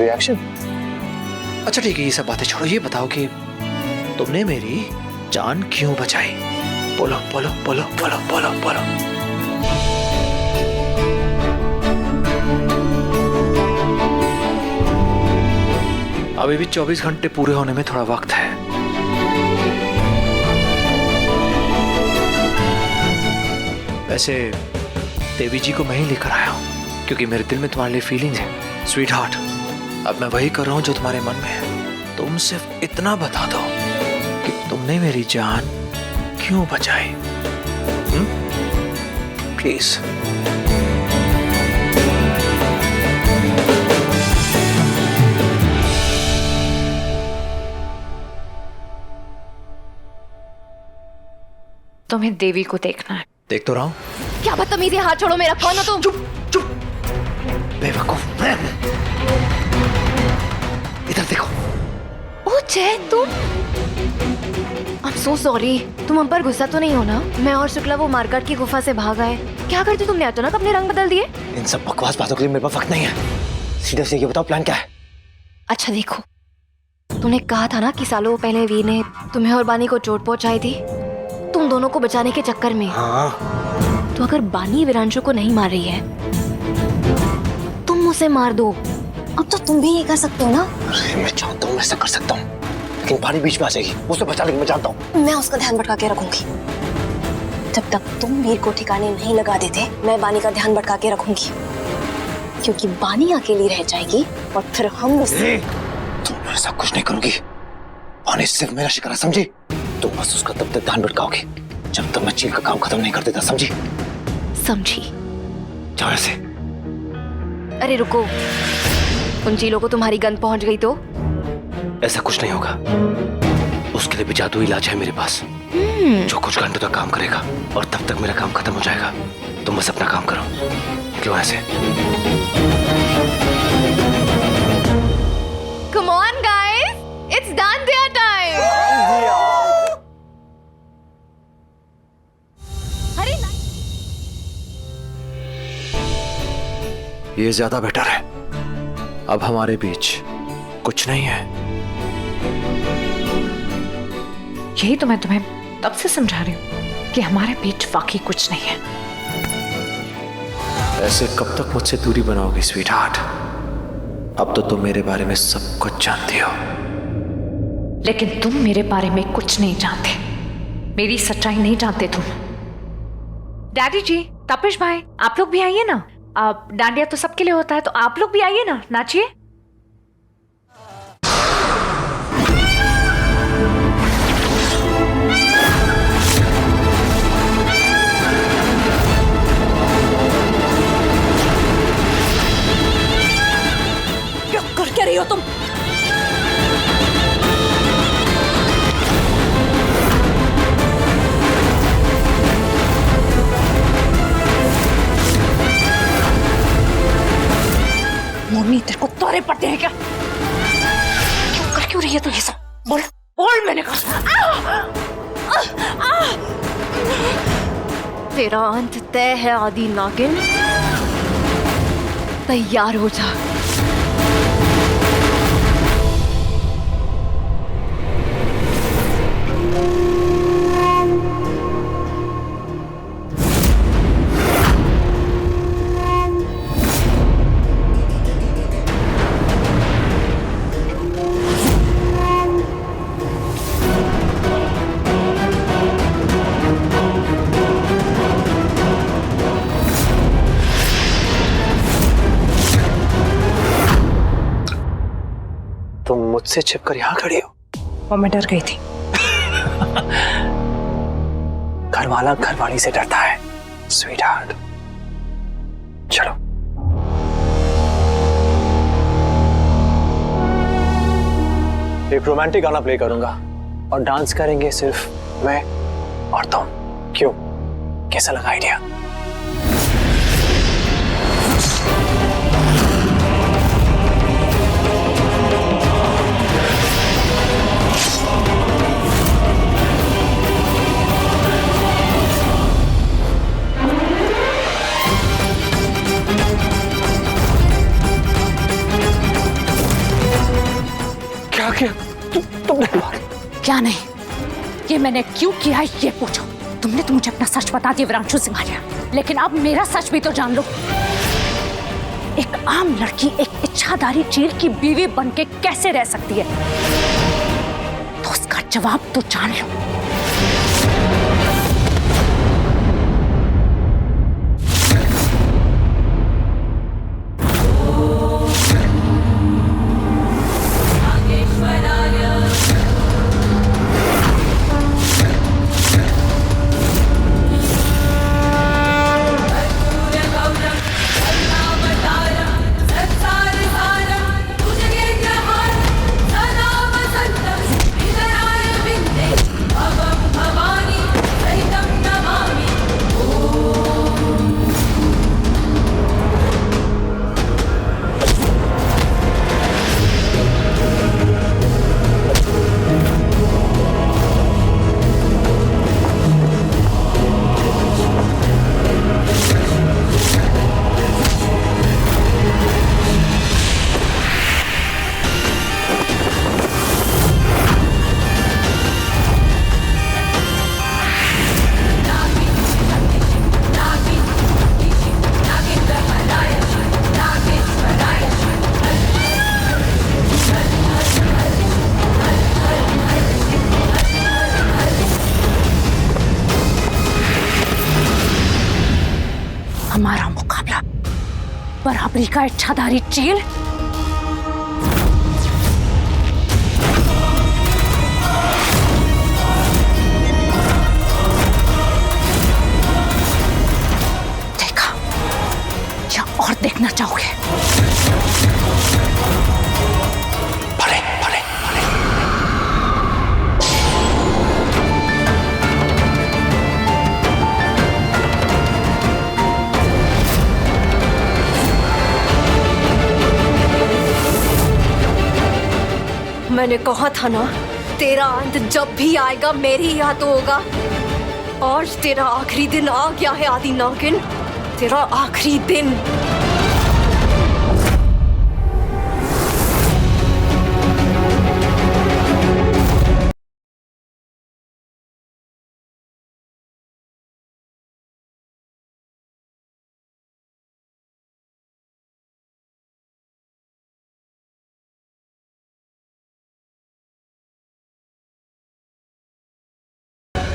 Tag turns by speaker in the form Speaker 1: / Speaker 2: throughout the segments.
Speaker 1: Reaction?
Speaker 2: अच्छा ठीक है, ये सब बातें छोड़ो, ये बताओ कि तुमने मेरी जान क्यों बचाई? बोलो बोलो बोलो बोलो बोलो बोलो। अभी भी 24 घंटे पूरे होने में थोड़ा वक्त है। वैसे देवी जी को मैं ही लेकर आया हूं क्योंकि मेरे दिल में तुम्हारे लिए फीलिंग्स है स्वीट हार्ट। अब मैं वही कर रहा हूं जो तुम्हारे मन में है। तुम सिर्फ इतना बता दो कि तुमने मेरी जान क्यों बचाई। प्लीज।
Speaker 3: तुम्हें देवी को देखना है।
Speaker 2: देख तो रहा हूं।
Speaker 3: क्या बदतमीजी, हाथ छोड़ो मेरा। कौन हो तुम?
Speaker 2: चुप चुप बेवकूफ। इधर देखो।
Speaker 3: ओ जय, तुम? I'm so sorry। तुम हम पर गुस्सा तो नहीं हो ना? मैं और शुक्ला वो मार्केट की गुफा से भाग आए। क्या करते तुमने अचानक अपने रंग बदल दिए?
Speaker 1: इन सब बकवास बातों के लिए मेरे पास वक्त नहीं है। सीधे से ये बताओ प्लान क्या है?
Speaker 3: अच्छा देखो, तुमने कहा था ना कि सालों पहले वीर ने तुम्हें और बानी को चोट पहुंचाई थी, तुम दोनों को बचाने के चक्कर में।
Speaker 1: हाँ।
Speaker 3: तो अगर बानी वीरांशु को नहीं मार रही है, तुम उसे मार दो। अब तो तुम भी ये कर सकते हो ना?
Speaker 1: अरे मैं चाहता हूँ मैं ऐसा कर सकता हूँ, लेकिन बानी बीच में आ जाएगी, उसे बचा लेगी। मैं जानता हूँ।
Speaker 3: मैं उसका ध्यान भटका के रखूंगी। जब तक तुम वीर को ठिकाने नहीं लगा देते, मैं बानी का ध्यान भटका के रखूंगी, क्योंकि बानी अकेली रह जाएगी और फिर हम उससे।
Speaker 1: तुम ऐसा कुछ नहीं करोगी। बानी सिर्फ मेरा शिकार है, समझी? तुम बस उसका तब तक ध्यान भटकाओगे जब तक मैं चील का काम खत्म नहीं कर देता, समझी?
Speaker 3: समझी।
Speaker 1: जाओ ऐसे।
Speaker 3: अरे रुको, उन चीलों को तुम्हारी गंध पहुंच गई तो?
Speaker 1: ऐसा कुछ नहीं होगा। उसके लिए भी जादू इलाज है मेरे पास, जो कुछ घंटों तक काम करेगा और तब तक मेरा काम खत्म हो जाएगा। तुम बस अपना काम करो। क्यों ऐसे?
Speaker 3: Come on guys, it's Dandiya time। अरे
Speaker 2: ये ज्यादा बेटर है। अब हमारे बीच कुछ नहीं है।
Speaker 4: यही तो मैं तुम्हें तब से समझा रही हूँ कि हमारे बीच वाकई कुछ नहीं है।
Speaker 2: ऐसे कब तक मुझसे दूरी बनाओगी स्वीट हार्ट? अब तो तुम मेरे बारे में सब कुछ जानती हो।
Speaker 4: लेकिन तुम मेरे बारे में कुछ नहीं जानते, मेरी सच्चाई नहीं जानते तुम। डैडी जी, तपिश भाई, आप लोग भी आइए ना। आप डांडिया तो सबके लिए होता है, तो आप लोग भी आइए ना, नाचिए।
Speaker 3: क्या कर क्या रही हो तुम? मम्मी तेरे को तारे पड़ते हैं क्या? क्यों कर क्यों रही है तू ये सब? बोल बोल, मैंने कहा। तेरा अंत तय है आदि नागिन, तैयार हो जा।
Speaker 1: तुम मुझसे छिपकर यहाँ खड़ी हो?
Speaker 4: वो मैं डर गई थी।
Speaker 1: घरवाला घरवाली से डरता है स्वीट हार्ट। चलो। एक रोमांटिक गाना प्ले करूंगा और डांस करेंगे सिर्फ मैं और तुम। क्यों, कैसा लगा आइडिया? किया तुमने?
Speaker 4: क्या नहीं, ये मैंने क्यों किया ये पूछो। तुमने तो मुझे अपना सच बता दिया विरांशु सिंघानिया, लेकिन अब मेरा सच भी तो जान लो। एक आम लड़की एक इच्छाधारी चील की बीवी बनके कैसे रह सकती है, तो उसका जवाब तो जान लो। हमारा मुकाबला बराबरी का इच्छाधारी चील देखा या और देखना चाहोगे?
Speaker 1: भले भले भले।
Speaker 3: मैंने कहा था ना, तेरा अंत जब भी आएगा मेरी ही हाथों होगा। आज तेरा आखिरी दिन आ गया है आदि नागिन, तेरा आखिरी दिन।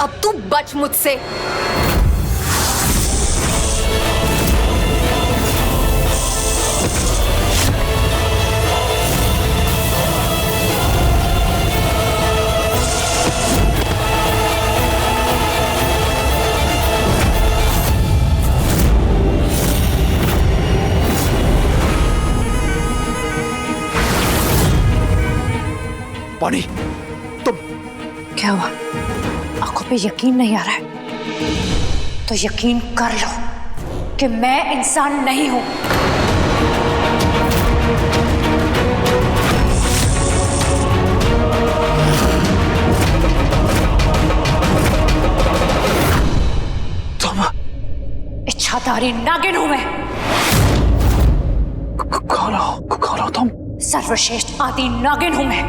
Speaker 3: अब तू बच मुझसे।
Speaker 2: पानी, तुम
Speaker 4: क्या हुआ? आंखों पे यकीन नहीं आ रहा है तो यकीन कर लो कि मैं इंसान नहीं हूं।
Speaker 2: तुम
Speaker 4: इच्छाधारी नागिन हूं मैं।
Speaker 2: कौन हो तुम?
Speaker 4: सर्वश्रेष्ठ आदि नागिन हूं मैं।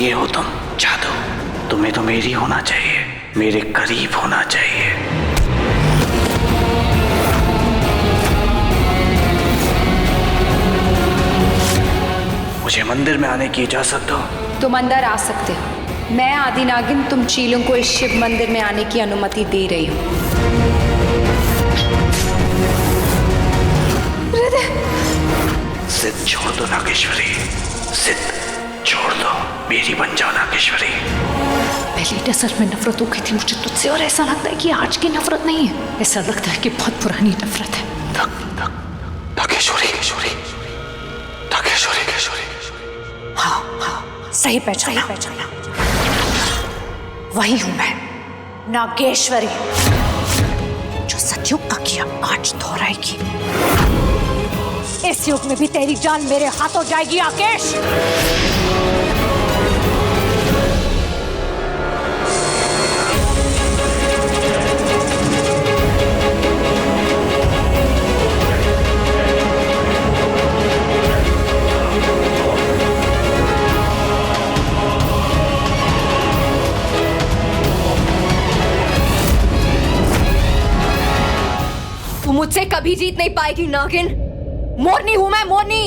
Speaker 1: ये हो तुम जादू, तुम्हें तो मेरी होना चाहिए, मेरे करीब होना चाहिए। मुझे मंदिर में आने की इजाजत दो।
Speaker 5: तुम अंदर आ सकते हो। मैं आदि नागिन तुम चीलों को इस शिव मंदिर में आने की अनुमति दे रही हूँ।
Speaker 1: जिद छोड़ दो नागेश्वरी, जिद छोड़ दो, मेरी बन जाओ नागेश्वरी।
Speaker 4: पहले डसर में नफरत हो गई थी मुझे तुझसे, और ऐसा लगता है कि आज की नफरत नहीं है, ऐसा लगता है कि बहुत पुरानी नफरत है।
Speaker 1: नागेश्वरी, नागेश्वरी,
Speaker 4: हाँ, सही पहचाना। वही हूं मैं, नागेश्वरी, जो
Speaker 6: सतयुग का किया आज दोहराएगी। इस युग में भी तेरी जान मेरे हाथों जाएगी आकेश।
Speaker 3: तू मुझसे कभी जीत नहीं पाएगी नागिन। मोरनी हूं मैं, मोरनी।